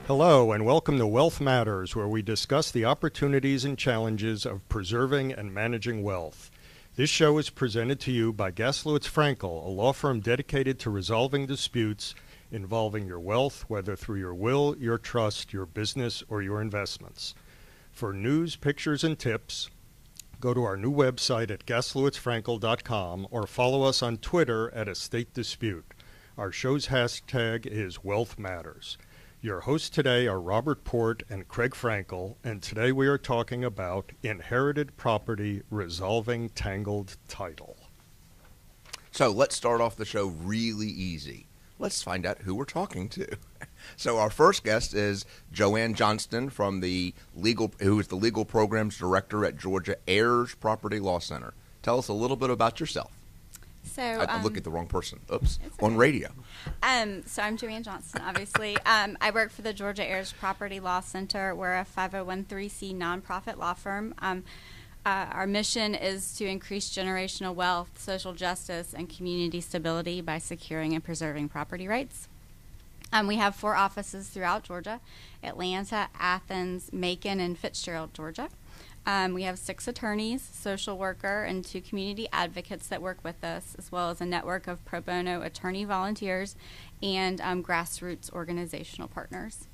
Hello, and welcome to Wealth Matters, where we discuss the opportunities and challenges of preserving and managing wealth. This show is presented to you by Gaslowitz Frankel, a law firm dedicated to resolving disputes involving your wealth, whether through your will, your trust, your business, or your investments. For news, pictures, and tips, go to our new website at gaslowitzfrankel.com or follow us on Twitter at Estate Dispute. Our show's hashtag is Wealth Matters. Your hosts today are Robert Port and Craig Frankel, and today we are talking about inherited property resolving tangled title. So let's start off the show really easy. Let's find out who we're talking to. So our first guest is Joann Johnston who is the Legal Programs Director at Georgia Ayers Property Law Center. Tell us a little bit about yourself. I'm looking at the wrong person. Oops. Okay. On radio. So I'm Joann Johnston, obviously. I work for the Georgia Heirs Property Law Center. We're a 501(c) nonprofit law firm. Our mission is to increase generational wealth, social justice, and community stability by securing and preserving property rights. We have 4 offices throughout Georgia: Atlanta, Athens, Macon, and Fitzgerald, Georgia. We have 6 attorneys, social worker, and 2 community advocates that work with us, as well as a network of pro bono attorney volunteers and grassroots organizational partners.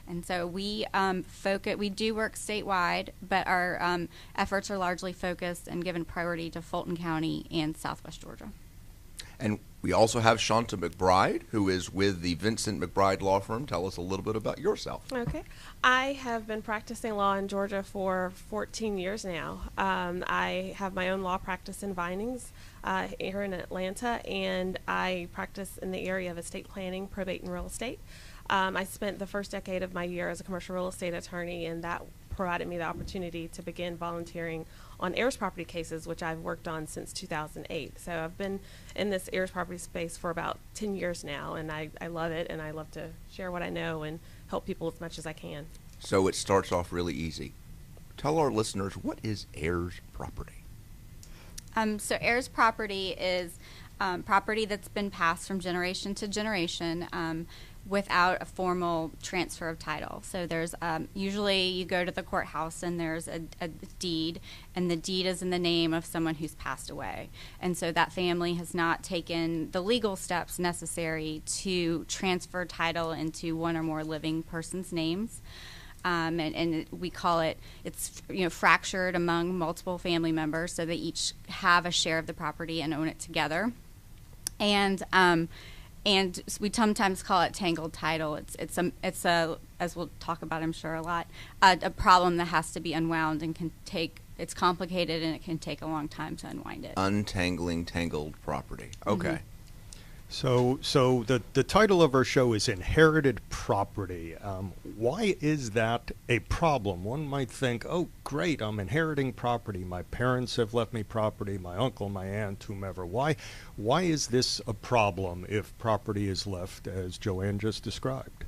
And so we do work statewide, but our efforts are largely focused and given priority to Fulton County and Southwest Georgia. And we also have Shunta McBride, who is with the Vincent McBride Law Firm. Tell us a little bit about yourself. Okay. I have been practicing law in Georgia for 14 years now. I have my own law practice in Vinings here in Atlanta, and I practice in the area of estate planning, probate, and real estate. I spent the first decade of my year as a commercial real estate attorney, and that provided me the opportunity to begin volunteering on heirs property cases, which I've worked on since 2008. So I've been in this heirs property space for about 10 years now, and I love it, and I love to share what I know and help people as much as I can. So it starts off really easy. Tell our listeners, what is heirs property? So heirs property is property that's been passed from generation to generation without a formal transfer of title. So there's usually you go to the courthouse and there's a deed, and the deed is in the name of someone who's passed away. And so that family has not taken the legal steps necessary to transfer title into one or more living person's names. And we call it's fractured among multiple family members, so they each have a share of the property and own it together. And we sometimes call it tangled title. It's a as we'll talk about, I'm sure, a lot, a problem that has to be unwound and it's complicated, and it can take a long time to unwind it. Untangling tangled property. Okay. Mm-hmm. So the title of our show is Inherited Property. Why is that a problem? One might think, oh, great, I'm inheriting property. My parents have left me property, my uncle, my aunt, whomever. Why is this a problem if property is left as Joann just described?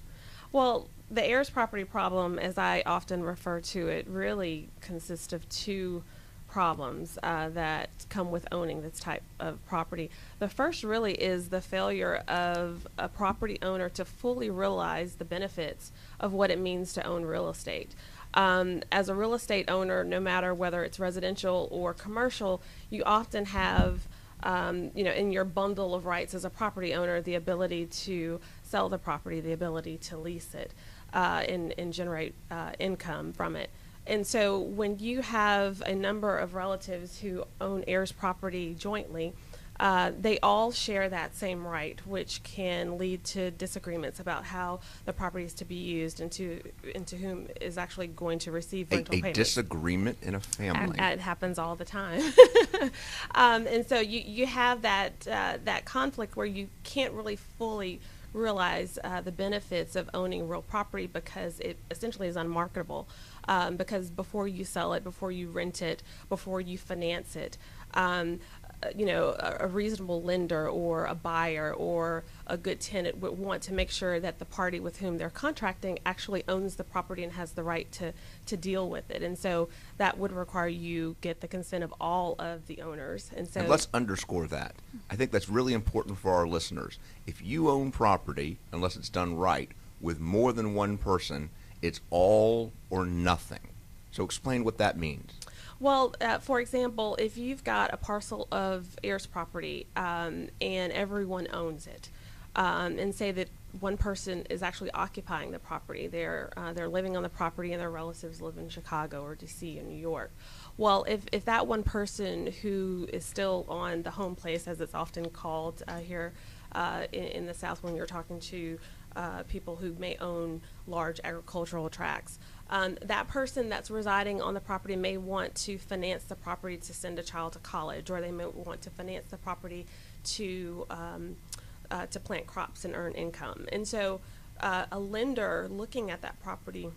Well, the heirs property problem, as I often refer to it, really consists of 2 problems that come with owning this type of property. The first really is the failure of a property owner to fully realize the benefits of what it means to own real estate. As a real estate owner, no matter whether it's residential or commercial, you often have in your bundle of rights as a property owner, the ability to sell the property, the ability to lease it, and generate income from it. And so when you have a number of relatives who own heirs property jointly, they all share that same right, which can lead to disagreements about how the property is to be used and to whom is actually going to receive rental payment. A disagreement in a family. It happens all the time. And so you have that conflict where you can't really fully realize the benefits of owning real property because it essentially is unmarketable. Because before you sell it, before you rent it, before you finance it, a reasonable lender or a buyer or a good tenant would want to make sure that the party with whom they're contracting actually owns the property and has the right to deal with it. And so that would require you get the consent of all of the owners. And so let's underscore that. I think that's really important for our listeners. If you own property, unless it's done right, with more than one person, it's all or nothing. So explain what that means. Well, for example, if you've got a parcel of heirs property and everyone owns it, and say that one person is actually occupying the property, they're living on the property and their relatives live in Chicago or DC or New York. Well, if that one person who is still on the home place, as it's often called here in the South when you're talking to people who may own large agricultural tracts, that person that's residing on the property may want to finance the property to send a child to college, or they may want to finance the property to plant crops and earn income. And so a lender looking at that property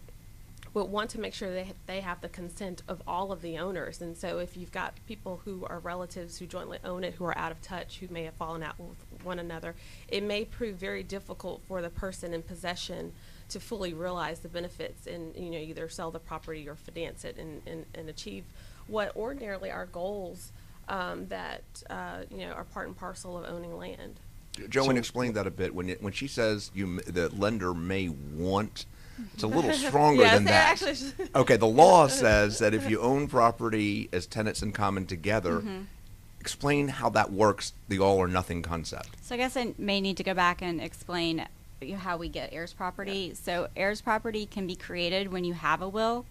would want to make sure they have the consent of all of the owners. And so if you've got people who are relatives who jointly own it, who are out of touch, who may have fallen out with one another, it may prove very difficult for the person in possession to fully realize the benefits and either sell the property or finance it and achieve what ordinarily are goals that are part and parcel of owning land. Joann, explain that a bit. When she says the lender may want, it's a little stronger than that. Okay, the law says that if you own property as tenants in common together, explain how that works, the all or nothing concept. So I guess I may need to go back and explain how we get heirs property. Yeah. So heirs property can be created when you have a will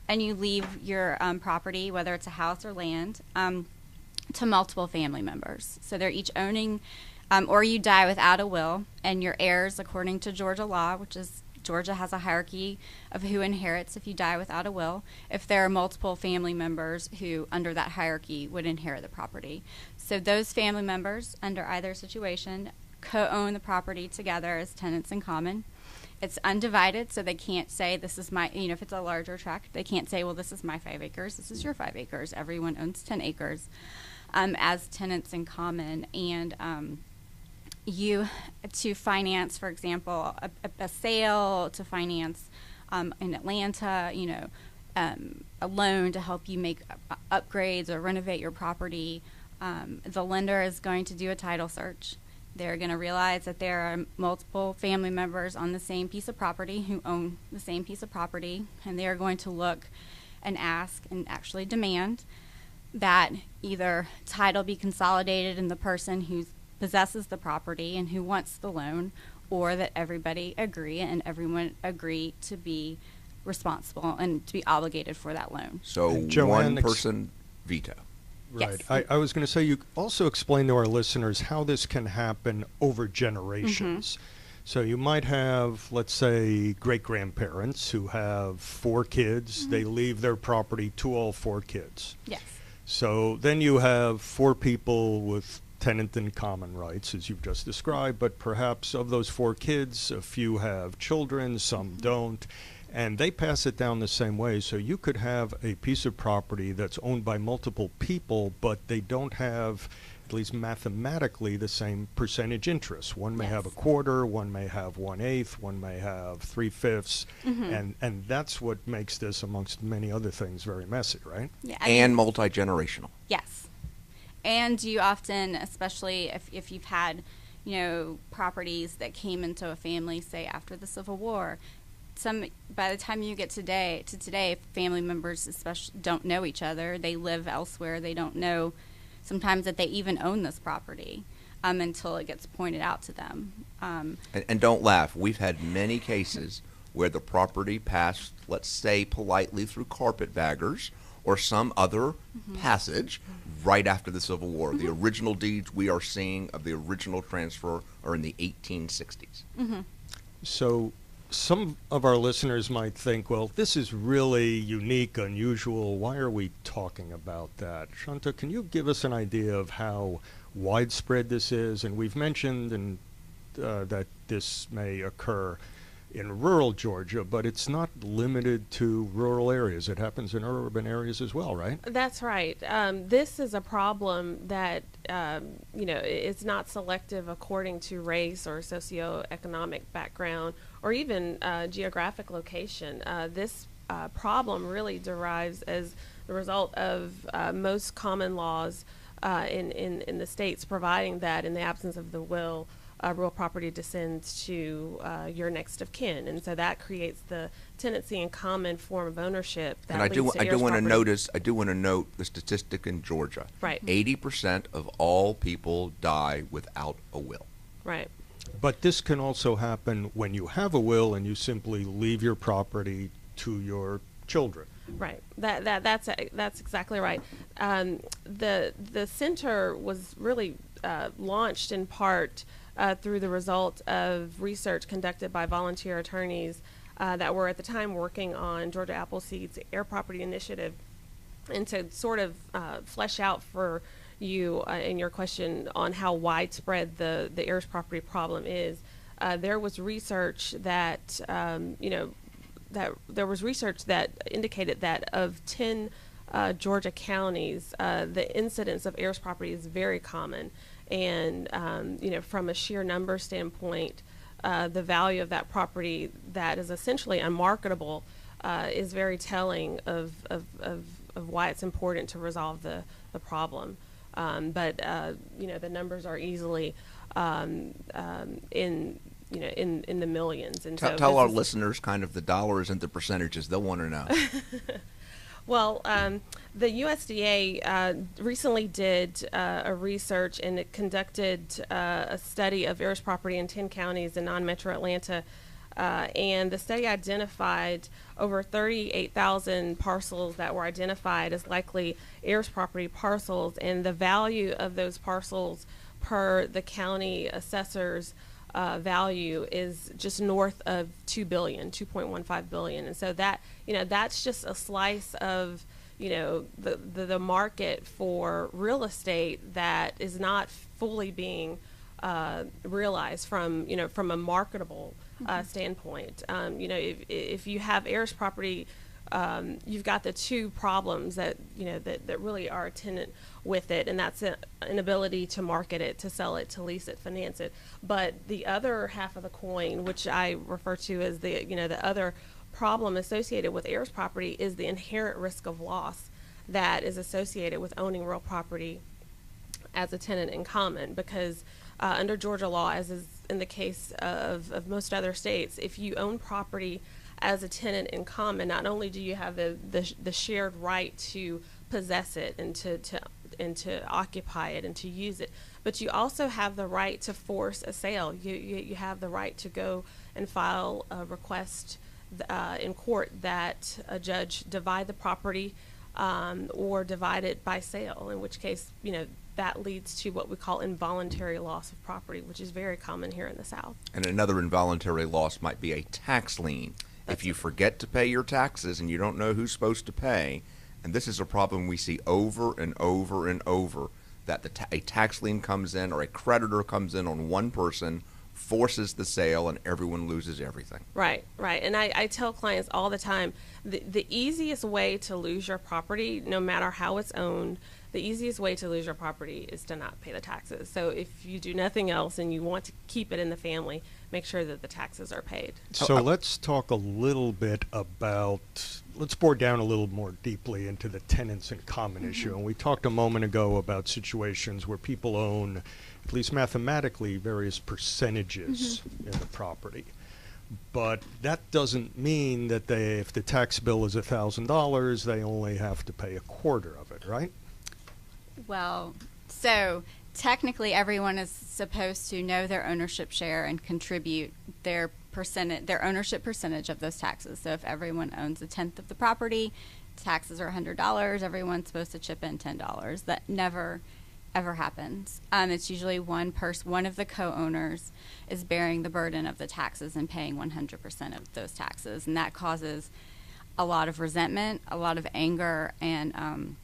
and you leave your property, whether it's a house or land, to multiple family members. So they're each owning, or you die without a will, and your heirs, according to Georgia law, which is Georgia has a hierarchy of who inherits if you die without a will, if there are multiple family members who, under that hierarchy, would inherit the property. So those family members, under either situation, co-own the property together as tenants in common. It's undivided, so they can't say, this is my, if it's a larger tract, they can't say, well, this is my 5 acres, this is your 5 acres. Everyone owns 10 acres as tenants in common. And you to finance, for example, a sale, to finance in Atlanta, a loan to help you make upgrades or renovate your property. The lender is going to do a title search. They're going to realize that there are multiple family members on the same piece of property who own the same piece of property, and they are going to look and ask and actually demand that either title be consolidated in the person who possesses the property and who wants the loan, or that everybody agree and everyone agree to be responsible and to be obligated for that loan. So one person veto. Right. Yes. I was going to say, you also explain to our listeners how this can happen over generations. So you might have, let's say, great-grandparents who have 4 kids. They leave their property to all 4 kids. Yes. So then you have 4 people with tenant in common rights, as you've just described, but perhaps of those 4 kids, a few have children, some don't, and they pass it down the same way. So you could have a piece of property that's owned by multiple people, but they don't have, at least mathematically, the same percentage interest. One may have a quarter, one may have 1/8, one may have 3/5, and that's what makes this, amongst many other things, very messy, right? Yeah, and multi-generational. Yes. And you often, especially if you've had, properties that came into a family, say, after the Civil War, by the time you get today, family members especially don't know each other. They live elsewhere. They don't know sometimes that they even own this property until it gets pointed out to them. And don't laugh. We've had many cases where the property passed, let's say, politely through carpetbaggers or some other passage right after the Civil War. The original deeds we are seeing of the original transfer are in the 1860s. So some of our listeners might think, well, this is really unique, unusual. Why are we talking about that? Shunta, can you give us an idea of how widespread this is? And we've mentioned that this may occur in rural Georgia, but it's not limited to rural areas. It happens in urban areas as well, right? That's right. This is a problem that, it's not selective according to race or socioeconomic background or even geographic location. This problem really derives as the result of most common laws in the states providing that in the absence of the will, real property descends to your next of kin, and so that creates the tenancy in common form of ownership. That And I do leads to want heirs to property. note the statistic in Georgia. Right. 80% of all people die without a will. Right. But this can also happen when you have a will and you simply leave your property to your children. Right. That's exactly right. The center was really launched in part through the result of research conducted by volunteer attorneys that were at the time working on Georgia Appleseed's Heir Property Initiative, and to sort of flesh out for you in your question on how widespread the heirs property problem is. There was research that that there was research that indicated that of 10 Georgia counties, the incidence of heirs property is very common, and from a sheer number standpoint, the value of that property that is essentially unmarketable is very telling of why it's important to resolve the problem. But the numbers are easily in the millions. And Tell our listeners kind of the dollars and the percentages. They'll want to know. Well, the USDA recently did a research, and it conducted a study of heirs property in 10 counties in non-metro Atlanta, and the study identified over 38,000 parcels that were identified as likely heirs property parcels, and the value of those parcels per the county assessor's value is just north of $2.15 billion. And so that, that's just a slice of, the market for real estate that is not fully being realized from a marketable standpoint. If you have heirs property, you've got the two problems that really are attendant with it, and that's an inability to market it, to sell it, to lease it, finance it. But the other half of the coin, which I refer to as the other problem associated with heirs property, is the inherent risk of loss that is associated with owning real property as a tenant in common, because under Georgia law, as is in the case of most other states, if you own property as a tenant in common, not only do you have the shared right to possess it and to occupy it and to use it, but you also have the right to force a sale. You have the right to go and file a request in court that a judge divide the property or divide it by sale, in which case, that leads to what we call involuntary loss of property, which is very common here in the South. And another involuntary loss might be a tax lien. If you forget to pay your taxes and you don't know who's supposed to pay, and this is a problem we see over and over and over, that a tax lien comes in or a creditor comes in on one person, forces the sale, and everyone loses everything. Right. And I tell clients all the time, the easiest way to lose your property, no matter how it's owned, the easiest way to lose your property is to not pay the taxes. So if you do nothing else and you want to keep it in the family, make sure that the taxes are paid. So let's talk a little bit about, let's bore down a little more deeply into the tenants in common issue. And we talked a moment ago about situations where people own, at least mathematically, various percentages in the property. But that doesn't mean that if the tax bill is $1,000, they only have to pay a quarter of it, right? Well, so technically everyone is supposed to know their ownership share and contribute their ownership percentage of those taxes. So if everyone owns a tenth of the property, taxes are $100, everyone's supposed to chip in $10. That never ever happens. It's usually one of the co-owners is bearing the burden of the taxes and paying 100% of those taxes, and that causes a lot of resentment, a lot of anger, and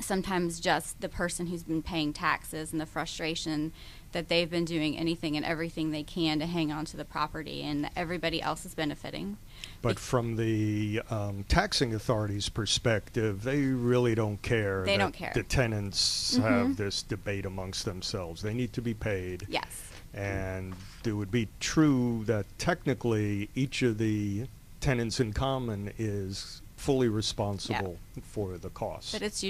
sometimes just the person who's been paying taxes and the frustration that they've been doing anything and everything they can to hang on to the property, and everybody else is benefiting. But from the taxing authorities' perspective, they really don't care. They don't care. The tenants have this debate amongst themselves. They need to be paid. Yes. And it would be true that technically each of the tenants in common is fully responsible for the cost. But it's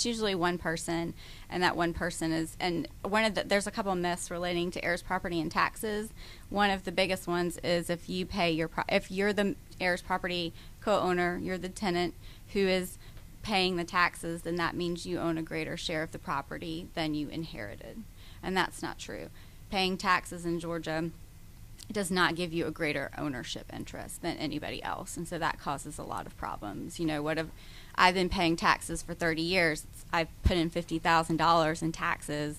usually one person, and that one person is, and there's a couple of myths relating to heirs property and taxes. One of the biggest ones is if you pay if you're the heirs property co-owner, you're the tenant who is paying the taxes, then that means you own a greater share of the property than you inherited, and that's not true. Paying taxes in Georgia does not give you a greater ownership interest than anybody else, and so that causes a lot of problems. What if I've been paying taxes for 30 years? I've put in $50,000 in taxes.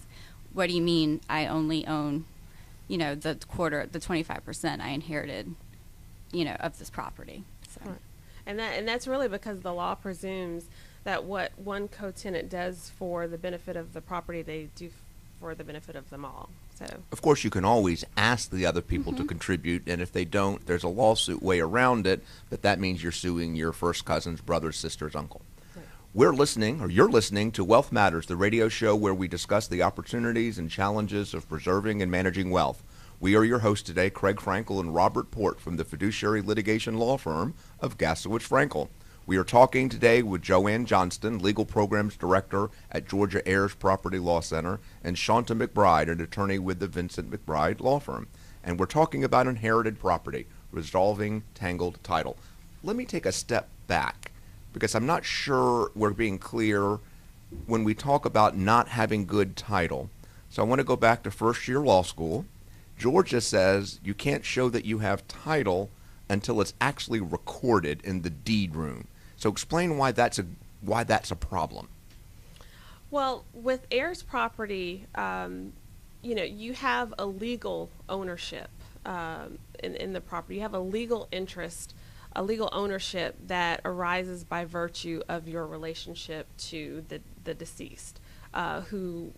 What do you mean I only own, the 25% I inherited, of this property? So. Right. And that's really because the law presumes that what one co-tenant does for the benefit of the property, they do for the benefit of them all. So, of course, you can always ask the other people to contribute, and if they don't, there's a lawsuit way around it, but that means you're suing your first cousin's brother, sister's uncle. right. You're listening to Wealth Matters, the radio show where we discuss the opportunities and challenges of preserving and managing wealth. We are your hosts today, Craig Frankel and Robert Port from the fiduciary litigation law firm of Gaslowitz Frankel. We are talking today with Joann Johnston, Legal Programs Director at Georgia Ayers Property Law Center, and Shunta McBride, an attorney with the Vincent McBride Law Firm. And we're talking about inherited property, resolving tangled title. Let me take a step back, because I'm not sure we're being clear when we talk about not having good title. So I want to go back to first year law school. Georgia says you can't show that you have title until it's actually recorded in the deed room. So explain why that's a problem. Well, with heirs property, you have a legal ownership in the property. You have a legal interest, a legal ownership that arises by virtue of your relationship to the deceased, who,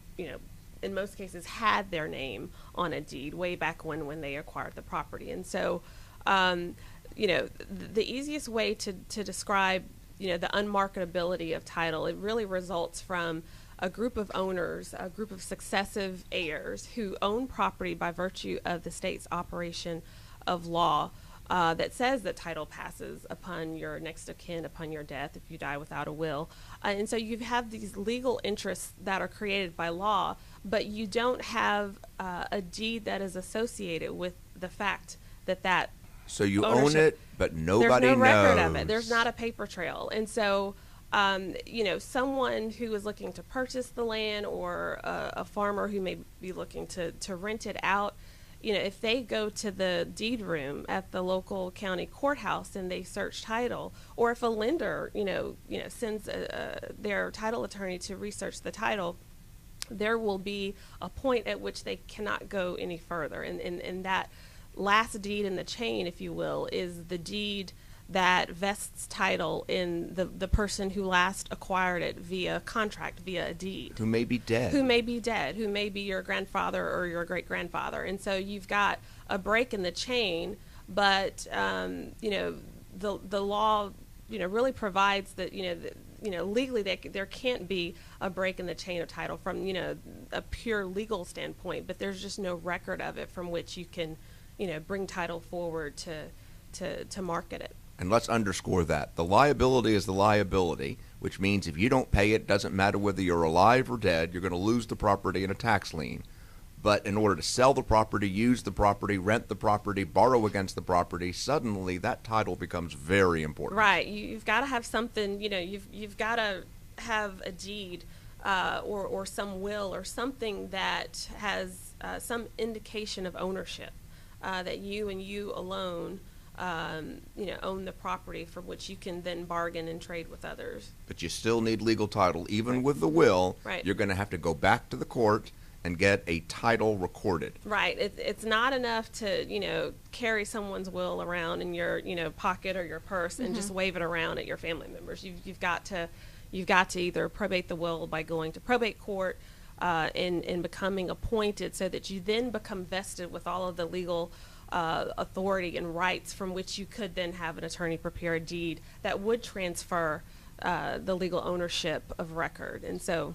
in most cases had their name on a deed way back when they acquired the property. And so, the easiest way to describe, the unmarketability of title, it really results from a group of owners, a group of successive heirs who own property by virtue of the state's operation of law that says that title passes upon your next of kin upon your death if you die without a will. And so you have these legal interests that are created by law, but you don't have a deed that is associated with the fact that So you ownership, own it, but nobody there's no record knows. of it. There's not a paper trail. And so, someone who is looking to purchase the land, or a farmer who may be looking to rent it out, if they go to the deed room at the local county courthouse and they search title, or if a lender, sends their title attorney to research the title, there will be a point at which they cannot go any further. And that last deed in the chain, if you will, is the deed that vests title in the person who last acquired it via contract, via a deed. Who may be dead. Who may be your grandfather or your great-grandfather. And so you've got a break in the chain, but, the law, really provides that, legally there can't be a break in the chain of title from, a pure legal standpoint, but there's just no record of it from which you can, bring title forward to market it. And let's underscore that. The liability is the liability, which means if you don't pay it, doesn't matter whether you're alive or dead, you're going to lose the property in a tax lien. But in order to sell the property, use the property, rent the property, borrow against the property, suddenly that title becomes very important. Right. You've got to have something, you've got to have a deed or some will or something that has some indication of ownership, that you and you alone own the property from which you can then bargain and trade with others. But you still need legal title. Even with the will, Right. You're going to have to go back to the court and get a title recorded. Right. It's not enough to, carry someone's will around in your, pocket or your purse and just wave it around at your family members. You've got to either probate the will by going to probate court and becoming appointed, so that you then become vested with all of the legal authority and rights from which you could then have an attorney prepare a deed that would transfer the legal ownership of record. And so,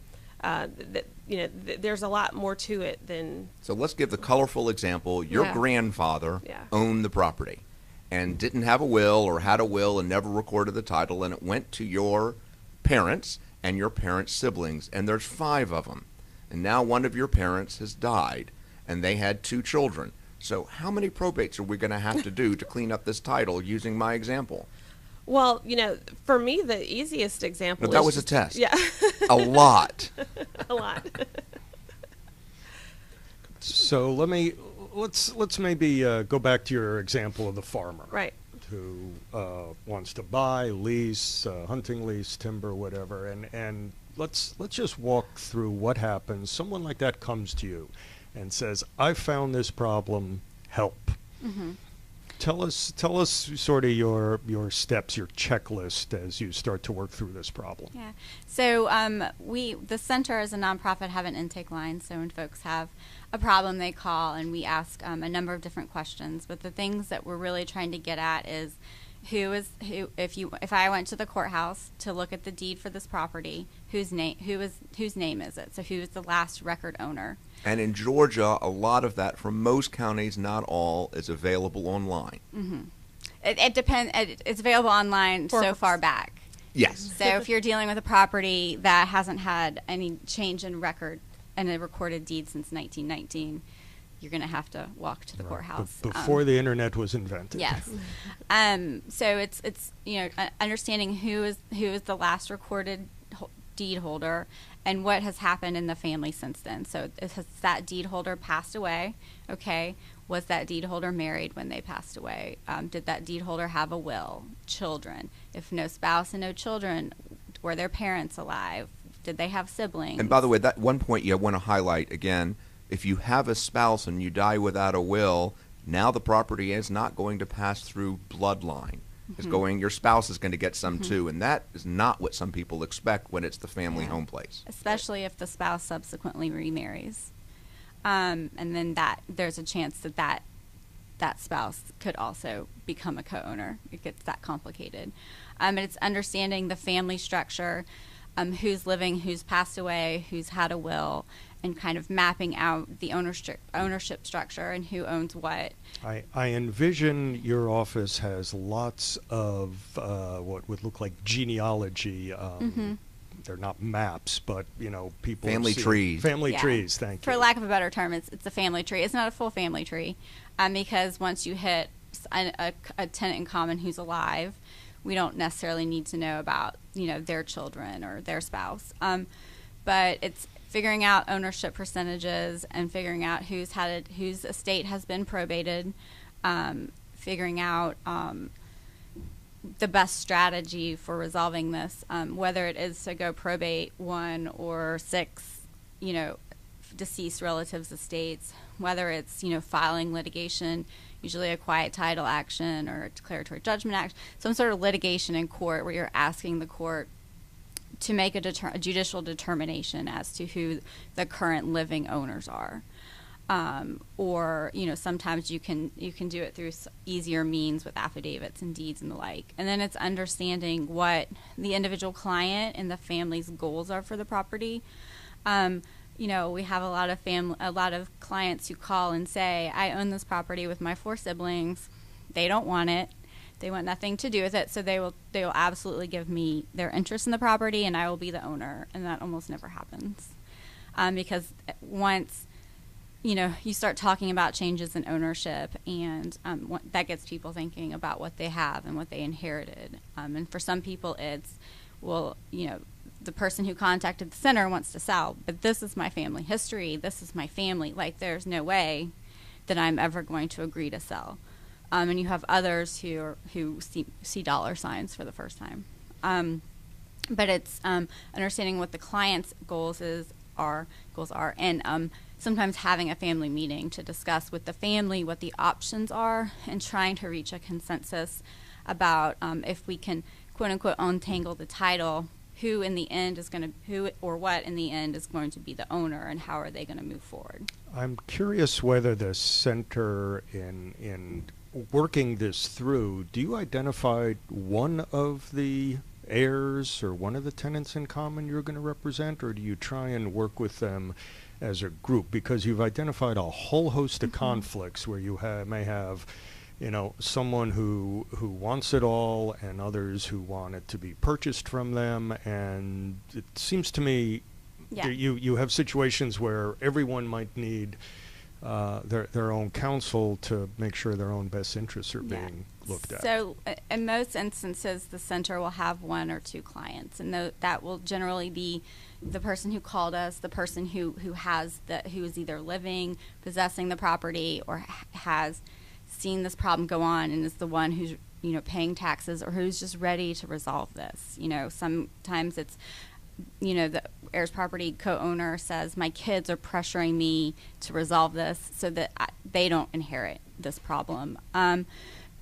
there's a lot more to it than... So let's give the colorful example. Your Yeah. grandfather Yeah. owned the property, and didn't have a will or had a will and never recorded the title, and it went to your parents and your parents' siblings, and there's 5 of them, and now one of your parents has died, and they had 2 children. So how many probates are we going to have to do to clean up this title using my example? Well, for me, the easiest example No, that was a test. Yeah. A lot. A lot. So let's maybe go back to your example of the farmer. Right. Who wants to buy, lease, hunting lease, timber, whatever, and let's just walk through what happens. Someone like that comes to you and says, "I found this problem. Help." Mm-hmm. Tell us sort of your steps, your checklist as you start to work through this problem. Yeah. So the center as a nonprofit have an intake line. So when folks have a problem, they call and we ask a number of different questions. But the things that we're really trying to get at is who. If I went to the courthouse to look at the deed for this property, whose name is it? So who is the last record owner? And in Georgia, a lot of that, from most counties, not all, is available online. Mm-hmm. It depends. It's available online so far back. Yes. So if you're dealing with a property that hasn't had any change in record and a recorded deed since 1919, you're going to have to walk to the courthouse. Before the internet was invented. Yes. So it's understanding who is the last recorded deed holder and what has happened in the family since then. So has that deed holder passed away? Okay. Was that deed holder married when they passed away? Did that deed holder have a will? Children? If no spouse and no children, were their parents alive? Did they have siblings? And by the way, that one point you want to highlight again, if you have a spouse and you die without a will, now the property is not going to pass through bloodline. Mm-hmm. Your spouse is going to get some too, and that is not what some people expect when it's the family home place. Especially if the spouse subsequently remarries. And then there's a chance that spouse could also become a co-owner. It gets that complicated. And it's understanding the family structure, who's living, who's passed away, who's had a will, and kind of mapping out the ownership structure and who owns what. I envision your office has lots of what would look like genealogy. They're not maps, but people Family trees. Family trees. Thank you. For lack of a better term, it's a family tree. It's not a full family tree, because once you hit a tenant in common who's alive, we don't necessarily need to know about their children or their spouse. But it's figuring out ownership percentages and figuring out whose estate has been probated, figuring out the best strategy for resolving this, whether it is to go probate 1 or 6, deceased relatives' estates, whether it's, filing litigation, usually a quiet title action or a declaratory judgment action, some sort of litigation in court where you're asking the court to make a judicial determination as to who the current living owners are. Or sometimes you can do it through easier means with affidavits and deeds and the like. And then it's understanding what the individual client and the family's goals are for the property. We have a lot of clients who call and say, "I own this property with my 4 siblings. They don't want it. They want nothing to do with it, so they will absolutely give me their interest in the property, and I will be the owner." And that almost never happens, because once you start talking about changes in ownership, and that gets people thinking about what they have and what they inherited. And for some people, it's the person who contacted the center wants to sell, but this is my family history. This is my family. Like, there's no way that I'm ever going to agree to sell. And you have others who see dollar signs for the first time. But it's understanding what the client's goals are, and sometimes having a family meeting to discuss with the family what the options are, and trying to reach a consensus about if we can, quote unquote, untangle the title. Who in the end is going to be the owner, and how are they going to move forward? I'm curious whether the center in working this through, do you identify one of the heirs or one of the tenants in common you're going to represent, or do you try and work with them as a group? Because you've identified a whole host of conflicts where you may have someone who wants it all and others who want it to be purchased from them. And it seems to me Yeah. you have situations where everyone might need their own counsel to make sure their own best interests are being looked at. So in most instances, the center will have one or two clients, and that will generally be the person who called us, the person who is either living, possessing the property, or has seen this problem go on and is the one who's paying taxes, or who's just ready to resolve this. Sometimes it's the Heirs property co-owner says, my kids are pressuring me to resolve this so that they don't inherit this problem.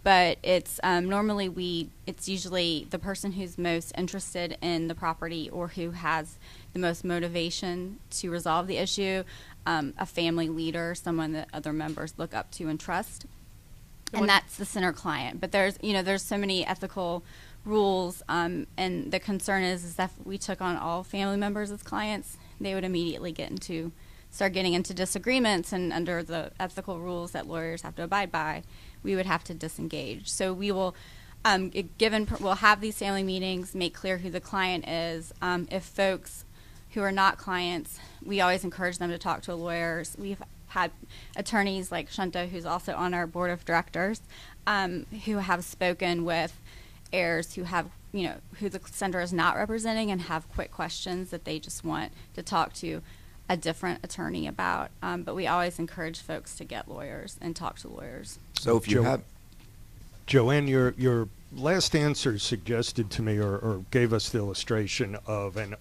But it's it's usually the person who's most interested in the property or who has the most motivation to resolve the issue, a family leader, someone that other members look up to and trust. And that's the center client. But there's so many ethical rules, and the concern is that if we took on all family members as clients, they would immediately start getting into disagreements, and under the ethical rules that lawyers have to abide by, we would have to disengage. So we will, we'll have these family meetings, make clear who the client is. If folks who are not clients, we always encourage them to talk to lawyers. We've had attorneys like Shunta, who's also on our board of directors, who have spoken with heirs who have, who the center is not representing and have quick questions that they just want to talk to a different attorney about. But we always encourage folks to get lawyers and talk to lawyers. So if you have... Joann, your last answer suggested to me or gave us the illustration of an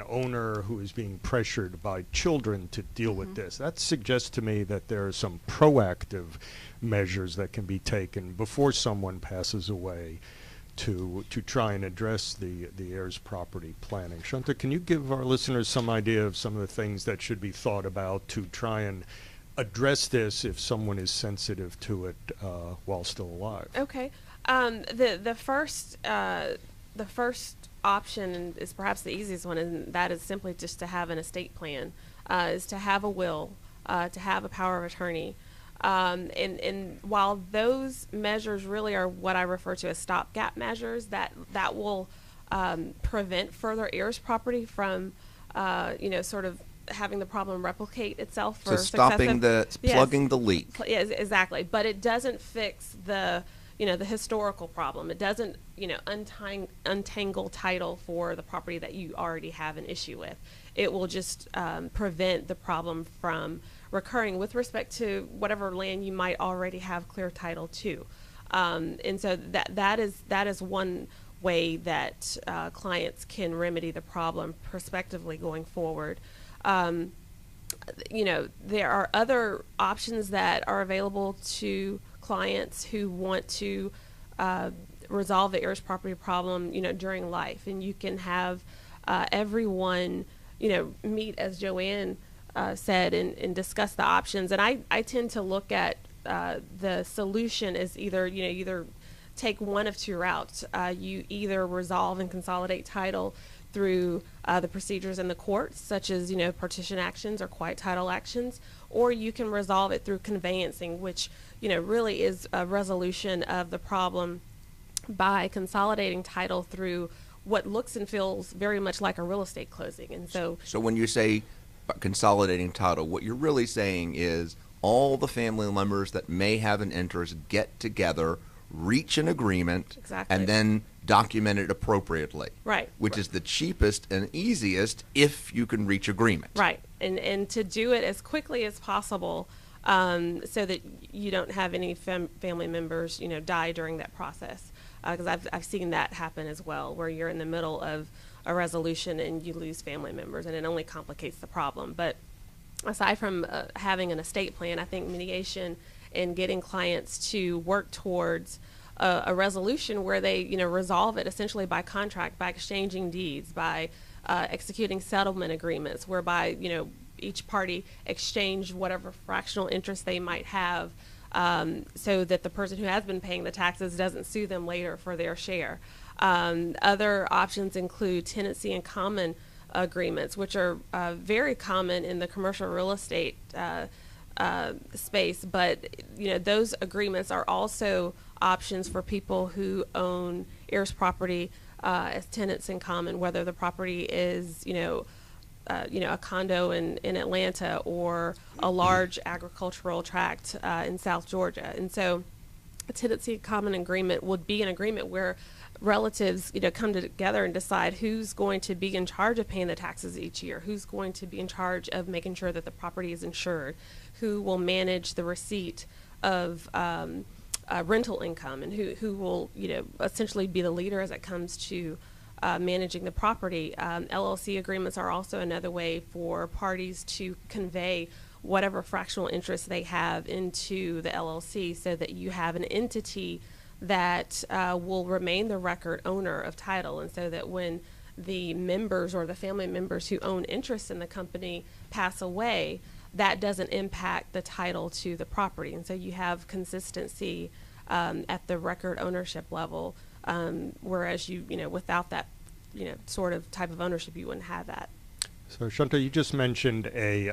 owner who is being pressured by children to deal with this. That suggests to me that there are some proactive measures that can be taken before someone passes away to try and address the heirs property planning. Shunta, can you give our listeners some idea of some of the things that should be thought about to try and address this if someone is sensitive to it while still alive? Okay. The first option is perhaps the easiest one, and that is simply just to have an estate plan, is to have a will, to have a power of attorney. And while those measures really are what I refer to as stopgap measures, that will prevent further heirs property from, sort of having the problem replicate itself for stopping plugging the leak. Yes, exactly. But it doesn't fix the historical problem. It doesn't, untangle title for the property that you already have an issue with. It will just prevent the problem from recurring with respect to whatever land you might already have clear title to. And so that is one way that clients can remedy the problem prospectively going forward. There are other options that are available to clients who want to resolve the heirs property problem, during life. And you can have everyone, meet, as Joann said, and discuss the options. And I tend to look at the solution as either take one of two routes. You either resolve and consolidate title through the procedures in the courts, such as partition actions or quiet title actions, or you can resolve it through conveyancing, which really is a resolution of the problem by consolidating title through what looks and feels very much like a real estate closing. And so when you say consolidating title, what you're really saying is all the family members that may have an interest get together, reach an agreement, exactly, and then document it appropriately. Right. Which is the cheapest and easiest if you can reach agreement. Right. And to do it as quickly as possible, so that you don't have any family members, die during that process. Because I've seen that happen as well, where you're in the middle of a resolution and you lose family members, and it only complicates the problem. But aside from having an estate plan, I think mediation and getting clients to work towards a resolution where they, resolve it essentially by contract, by exchanging deeds, by executing settlement agreements, whereby, each party exchange whatever fractional interest they might have, so that the person who has been paying the taxes doesn't sue them later for their share. Other options include tenancy and common agreements, which are very common in the commercial real estate space, but those agreements are also options for people who own heirs property as tenants in common, whether the property is a condo in Atlanta or a large agricultural tract in South Georgia. And so a tenancy in common agreement would be an agreement where relatives come together and decide who's going to be in charge of paying the taxes each year, who's going to be in charge of making sure that the property is insured, who will manage the receipt of rental income, and who will essentially be the leader as it comes to managing the property. LLC agreements are also another way for parties to convey whatever fractional interest they have into the LLC, so that you have an entity that will remain the record owner of title, and so that when the members or the family members who own interest in the company pass away, that doesn't impact the title to the property. And so you have consistency at the record ownership level, whereas without that sort of type of ownership, you wouldn't have that. So, Shunta, you just mentioned a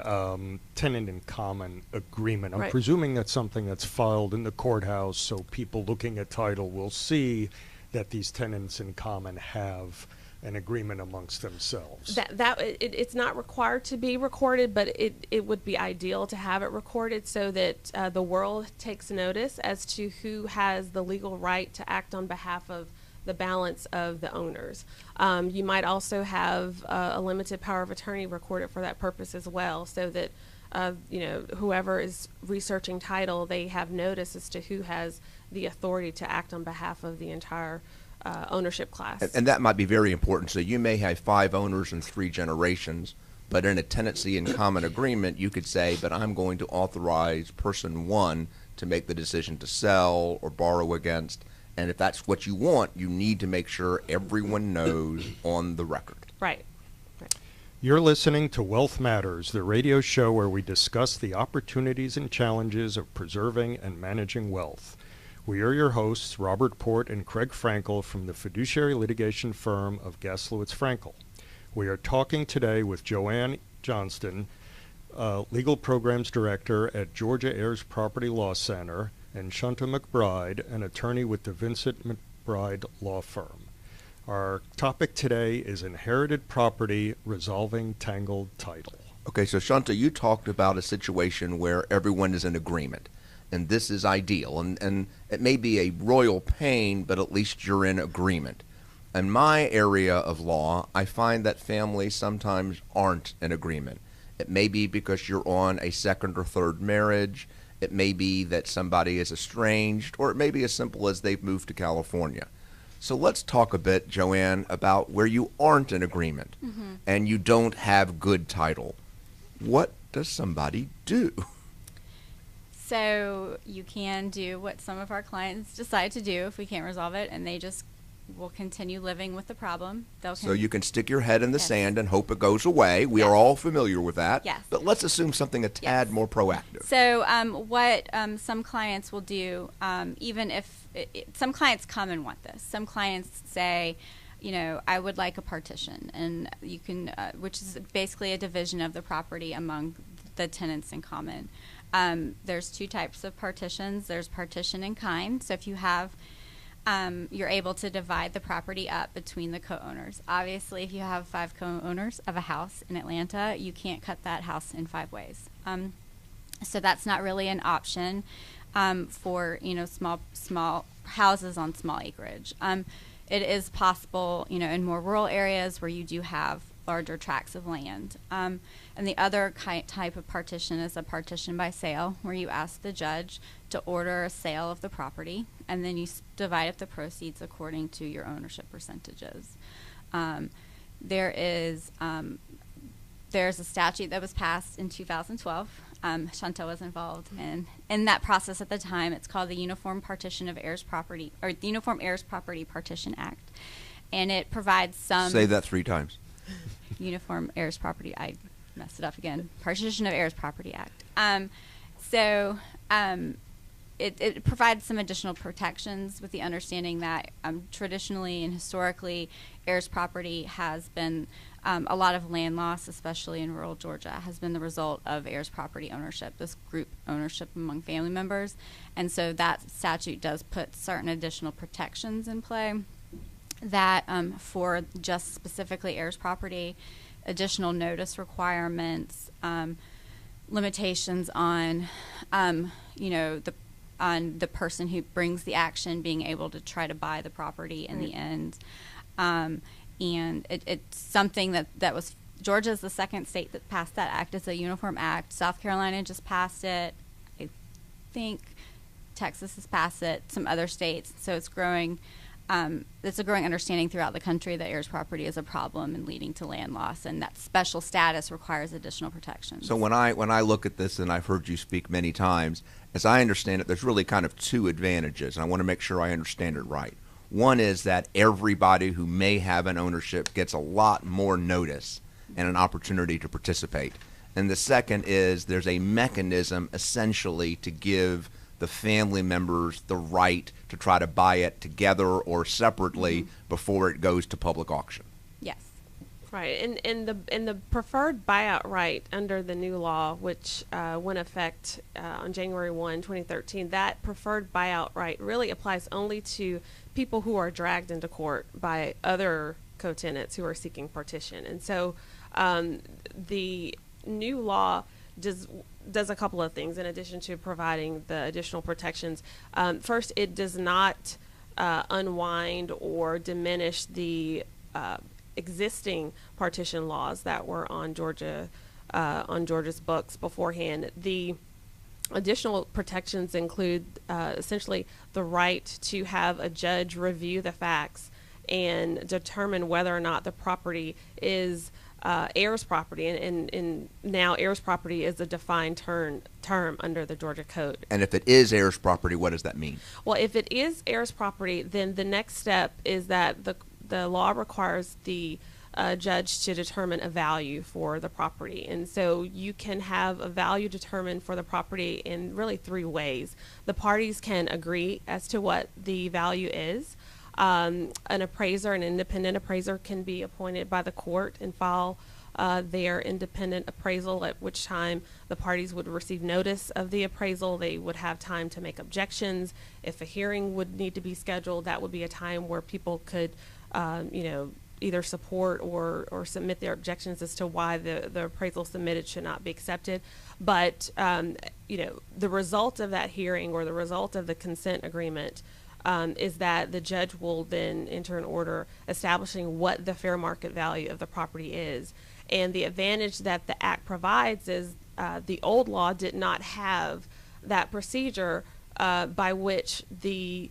tenant in common agreement. I'm Right. presuming that's something that's filed in the courthouse, so people looking at title will see that these tenants in common have an agreement amongst themselves. It's not required to be recorded, but it would be ideal to have it recorded so that the world takes notice as to who has the legal right to act on behalf of the balance of the owners. You might also have a limited power of attorney recorded for that purpose as well, so that whoever is researching title, they have notice as to who has the authority to act on behalf of the entire ownership class. And that might be very important. So you may have 5 owners in 3 generations, but in a tenancy in common agreement, you could say, but I'm going to authorize person 1 to make the decision to sell or borrow against. And if that's what you want, you need to make sure everyone knows on the record. Right. You're listening to Wealth Matters, the radio show where we discuss the opportunities and challenges of preserving and managing wealth. We are your hosts, Robert Port and Craig Frankel from the fiduciary litigation firm of Gaslowitz Frankel. We are talking today with Joann Johnston, Legal Programs Director at Georgia Ayers Property Law Center, and Shunta McBride, an attorney with the Vincent McBride Law Firm. Our topic today is inherited property resolving tangled title. Okay, so Shunta, you talked about a situation where everyone is in agreement, and this is ideal. And it may be a royal pain, but at least you're in agreement. In my area of law, I find that families sometimes aren't in agreement. It may be because you're on a second or third marriage. It may be that somebody is estranged, or it may be as simple as they've moved to California. So let's talk a bit, Joann, about where you aren't in agreement and you don't have good title. What does somebody do? So you can do what some of our clients decide to do if we can't resolve it, and they just will continue living with the problem. So you can stick your head in the Yes. sand and hope it goes away. We Yes. are all familiar with that. Yes. But let's assume something a tad more proactive. So what some clients will do, even if some clients come and want this. Some clients say, I would like a partition, and you can, which is basically a division of the property among the tenants in common. There's 2 types of partitions. There's partition in kind. So if you have you're able to divide the property up between the co-owners. Obviously, if you have 5 co-owners of a house in Atlanta, you can't cut that house in 5 ways. So that's not really an option for small houses on small acreage. It is possible, in more rural areas where you do have larger tracts of land. And the other type of partition is a partition by sale, where you ask the judge to order a sale of the property, and then you divide up the proceeds according to your ownership percentages. There's a statute that was passed in 2012. Shunta was involved in that process at the time. It's called the Uniform Partition of Heirs Property, or the Uniform Heirs Property Partition Act, and it provides some. Say that 3 times. Uniform Heirs Property. I messed it up again. Partition of Heirs Property Act. it provides some additional protections with the understanding that traditionally and historically, heirs property has been a lot of land loss, especially in rural Georgia, has been the result of heirs property ownership, this group ownership among family members. And so that statute does put certain additional protections in play that for just specifically heirs property, additional notice requirements, limitations on, on the person who brings the action being able to try to buy the property in the end. And it's something that was, Georgia's the second state that passed that act. It's a uniform act. South Carolina just passed it. I think Texas has passed it, some other states. So it's growing. It's a growing understanding throughout the country that heirs property is a problem and leading to land loss, and that special status requires additional protections. So when I look at this, and I've heard you speak many times, as I understand it, there's really kind of two advantages, and I want to make sure I understand it right. One is that everybody who may have an ownership gets a lot more notice and an opportunity to participate. And the second is there's a mechanism essentially to give the family members the right to try to buy it together or separately before it goes to public auction. Yes. Right, and the preferred buyout right under the new law, which went effect on January 1, 2013, that preferred buyout right really applies only to people who are dragged into court by other co-tenants who are seeking partition. And so the new law does a couple of things in addition to providing the additional protections. First, it does not unwind or diminish the existing partition laws that were on Georgia's books beforehand. The additional protections include essentially the right to have a judge review the facts and determine whether or not the property is heirs property, and now heirs property is a defined term under the Georgia Code. And if it is heirs property, what does that mean? Well, if it is heirs property, then the next step is that the law requires the judge to determine a value for the property. And so you can have a value determined for the property in really three ways. The parties can agree as to what the value is. An appraiser, an independent appraiser, can be appointed by the court and file their independent appraisal, at which time the parties would receive notice of the appraisal. They would have time to make objections. If a hearing would need to be scheduled, that would be a time where people could either support or submit their objections as to why the appraisal submitted should not be accepted. But the result of that hearing or the result of the consent agreement is that the judge will then enter an order establishing what the fair market value of the property is. And the advantage that the Act provides is the old law did not have that procedure by which the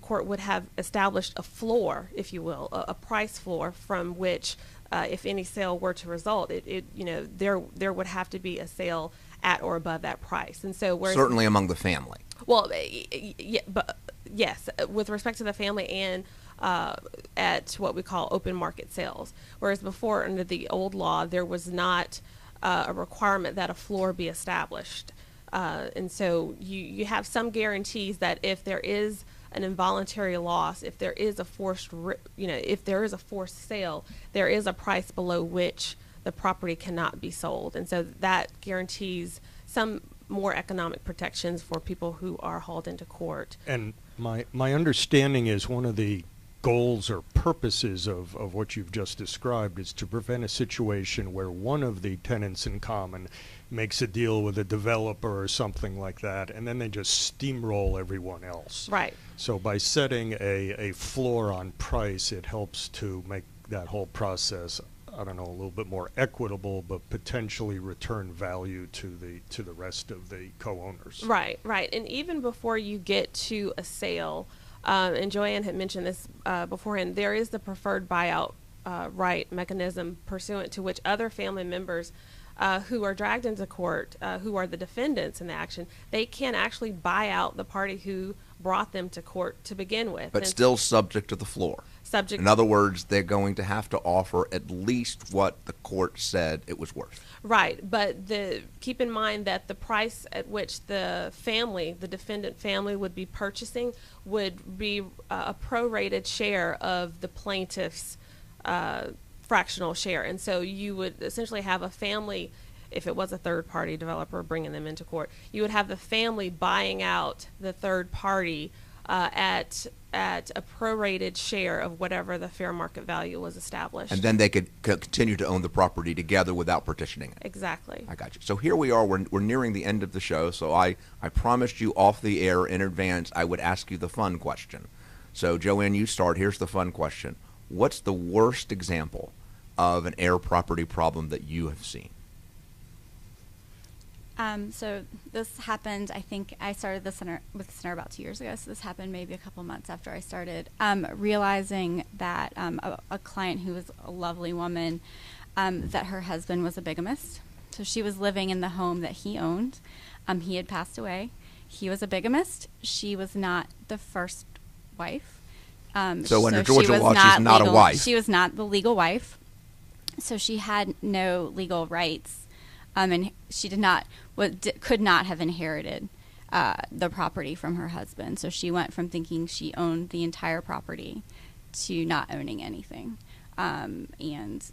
court would have established a floor, if you will, a price floor from which, if any sale were to result, there would have to be a sale at or above that price. And so, certainly among the family. Well, yeah, but yes, with respect to the family and at what we call open market sales. Whereas before, under the old law, there was not a requirement that a floor be established. And so you have some guarantees that if there is an involuntary loss, if there is a forced sale, there is a price below which the property cannot be sold. And so that guarantees some more economic protections for people who are hauled into court. And my understanding is one of the goals or purposes of what you've just described is to prevent a situation where one of the tenants in common makes a deal with a developer or something like that, and then they just steamroll everyone else. Right. So by setting a floor on price, it helps to make that whole process, I don't know, a little bit more equitable, but potentially return value to the rest of the co-owners. Right. And even before you get to a sale, and Joann had mentioned this beforehand, there is the preferred buyout right mechanism pursuant to which other family members who are dragged into court, who are the defendants in the action, they can actually buy out the party who brought them to court to begin with. But and still subject to the floor. Subject. In other words, they're going to have to offer at least what the court said it was worth. Right, but keep in mind that the price at which the defendant family would be purchasing would be a prorated share of the plaintiff's fractional share. And so you would essentially have a family, if it was a third-party developer bringing them into court, you would have the family buying out the third party at a prorated share of whatever the fair market value was established. And then they could continue to own the property together without partitioning it. Exactly. I got you. So here we are. We're nearing the end of the show. So I promised you off the air in advance I would ask you the fun question. So Joann, you start. Here's the fun question. What's the worst example of an heir property problem that you have seen? So this happened, I think I started the center with the center about 2 years ago, so this happened maybe a couple months after I started, realizing that a client who was a lovely woman, that her husband was a bigamist. So she was living in the home that he owned. He had passed away. He was a bigamist. She was not the first wife. So under Georgia law, she's not a wife. She was not the legal wife. So she had no legal rights. And she could not have inherited the property from her husband. So she went from thinking she owned the entire property to not owning anything. And,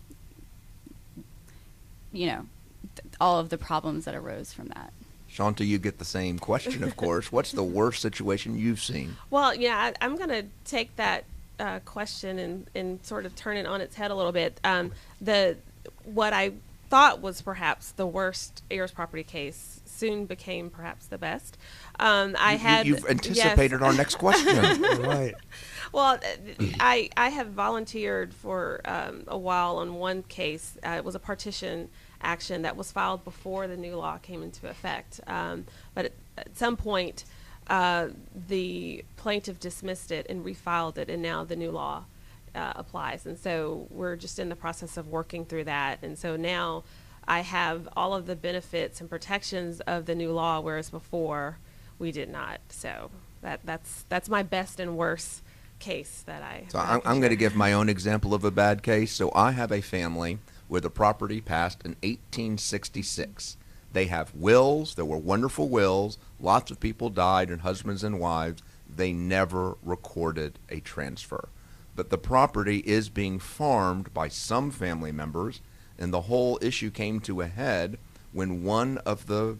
all of the problems that arose from that. Shunta, you get the same question, of course. What's the worst situation you've seen? Well, yeah, I'm going to take that question and sort of turn it on its head a little bit. What I thought was perhaps the worst Ayers property case soon became perhaps the best. You've anticipated our next question. Right. Well, I have volunteered for a while on one case. It was a partition action that was filed before the new law came into effect. But at some point, the plaintiff dismissed it and refiled it, and now the new law applies. And so we're just in the process of working through that. And so now I have all of the benefits and protections of the new law, whereas before we did not. So that's my best and worst case that I. So I'm going to give my own example of a bad case. So I have a family where the property passed in 1866. They have wills. There were wonderful wills. Lots of people died, and husbands and wives. They never recorded a transfer. But the property is being farmed by some family members, and the whole issue came to a head when one of the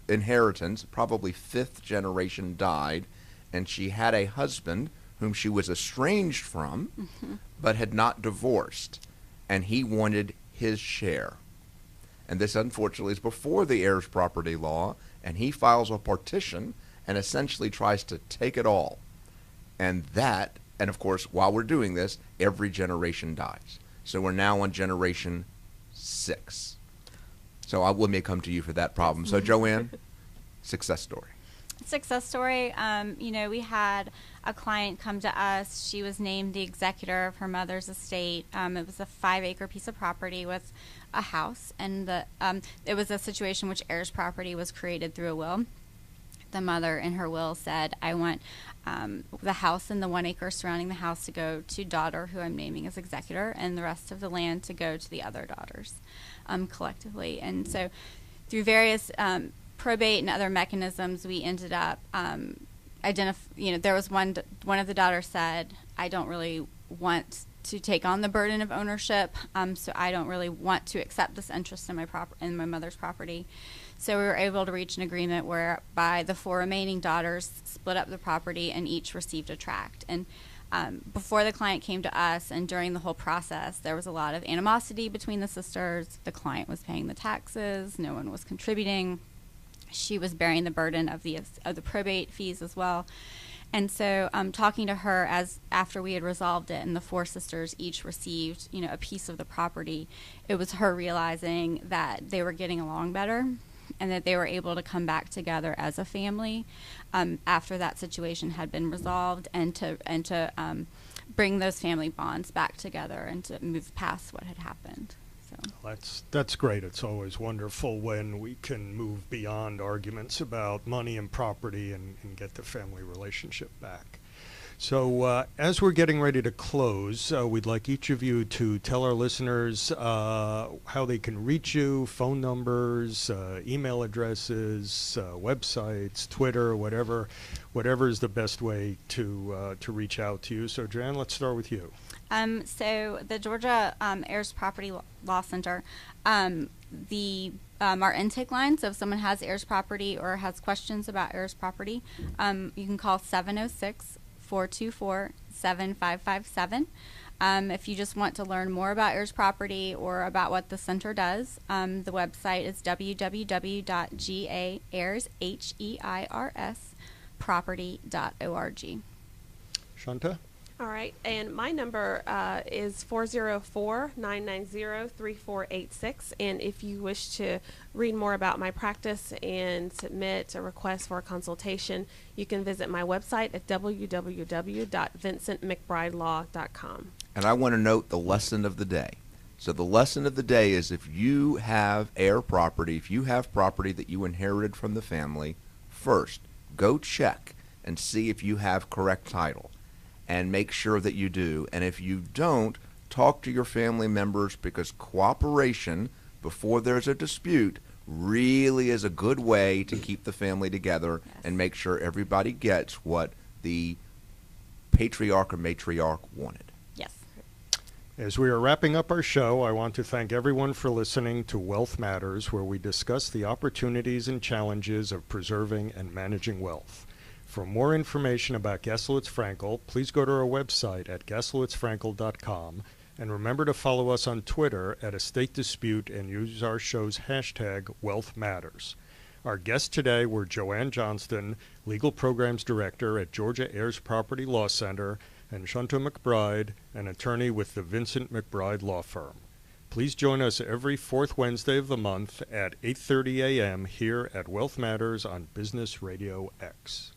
inheritance, probably fifth generation, died, and she had a husband whom she was estranged from, but had not divorced, and he wanted his share. And this, unfortunately, is before the heirs property law, and he files a partition and essentially tries to take it all. And of course, while we're doing this, every generation dies. So we're now on generation 6. So let me come to you for that problem. So Joann, success story. Success story. We had a client come to us. She was named the executor of her mother's estate. It was a 5-acre piece of property with a house, and it was a situation which heirs property was created through a will. The mother in her will said, I want the house and the 1 acre surrounding the house to go to daughter, who I'm naming as executor, and the rest of the land to go to the other daughters collectively. And so through various probate and other mechanisms, we ended up there was one of the daughters said, I don't really want to take on the burden of ownership, so I don't really want to accept this interest in my mother's property. So we were able to reach an agreement whereby the 4 remaining daughters split up the property and each received a tract. And before the client came to us and during the whole process, there was a lot of animosity between the sisters. The client was paying the taxes. No one was contributing. She was bearing the burden of the probate fees as well. And so talking to her after we had resolved it and the 4 sisters each received, a piece of the property, it was her realizing that they were getting along better and that they were able to come back together as a family after that situation had been resolved, and to bring those family bonds back together and to move past what had happened. So That's great. It's always wonderful when we can move beyond arguments about money and property and get the family relationship back. So as we're getting ready to close, we'd like each of you to tell our listeners how they can reach you, phone numbers, email addresses, websites, Twitter, whatever is the best way to reach out to you. So Joann, let's start with you. So the Georgia Heirs Property Law Center, our intake line, so if someone has heirs property or has questions about heirs property, you can call 706-424-7557. If you just want to learn more about heirs property or about what the center does, the website is www.gaersproperty.org. Shunta? All right, and my number is 404-990-3486, and if you wish to read more about my practice and submit a request for a consultation, you can visit my website at www.vincentmcbridelaw.com. And I want to note the lesson of the day. So the lesson of the day is if you have heir property, if you have property that you inherited from the family, first, go check and see if you have correct title. And make sure that you do. And if you don't, talk to your family members, because cooperation before there's a dispute really is a good way to keep the family together and make sure everybody gets what the patriarch or matriarch wanted. Yes. As we are wrapping up our show, I want to thank everyone for listening to Wealth Matters, where we discuss the opportunities and challenges of preserving and managing wealth. For more information about Gaslowitz Frankel, please go to our website at gaslowitzfrankel.com, and remember to follow us on Twitter at Estate Dispute and use our show's hashtag Wealth Matters. Our guests today were Joann Johnston, Legal Programs Director at Georgia Heirs Property Law Center, and Shunta McBride, an attorney with the Vincent McBride Law Firm. Please join us every fourth Wednesday of the month at 8:30 a.m. here at Wealth Matters on Business Radio X.